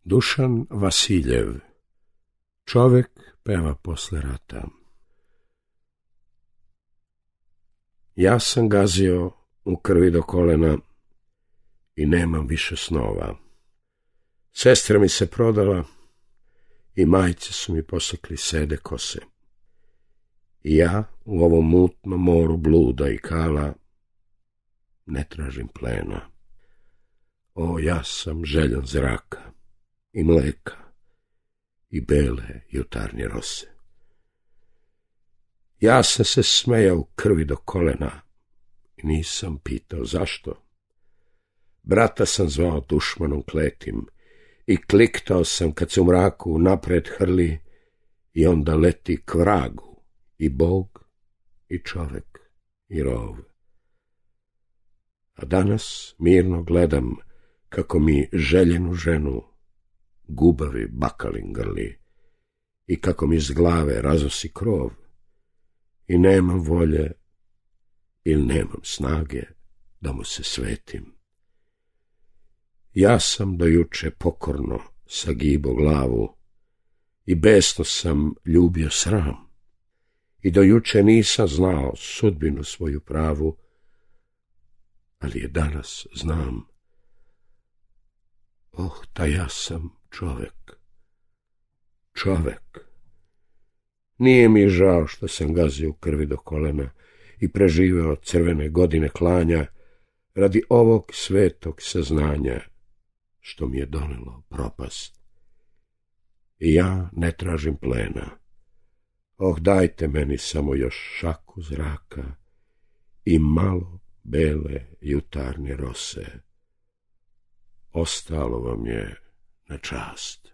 Dušan Vasiljev. Čovek peva posle rata. Ja sam gazio u krvi do kolena i nemam više snova. Sestra mi se prodala i majci su mi posekli sede kose. I ja u ovom mutnom moru bluda i kala ne tražim plena. O, ja sam željan zraka i mleka i bele jutarnje rose. Ja sam se smejao u krvi do kolena i nisam pitao zašto. Brata sam zvao dušmanom kletim i kliktao sam kad se u mraku napred hrli i onda leti k vragu i Bog i čovek i rov. A danas mirno gledam kako mi željenu ženu gubavi bakalin grli i kako mi iz glave razosi krov i nemam volje ili nemam snage da mu se svetim. Ja sam do juče pokorno sagibo glavu i besno sam ljubio sram i do juče nisam znao sudbinu svoju pravu, ali je danas znam. Oh, da ja sam čovek. Čovek. Nije mi žao što sam gazio u krvi do kolena i preživeo crvene godine klanja radi ovog svetog saznanja što mi je donelo propast. I ja ne tražim plena. Oh, dajte meni samo još šaku zraka i malo bele jutarnje rose. Ostalo vam je na čast.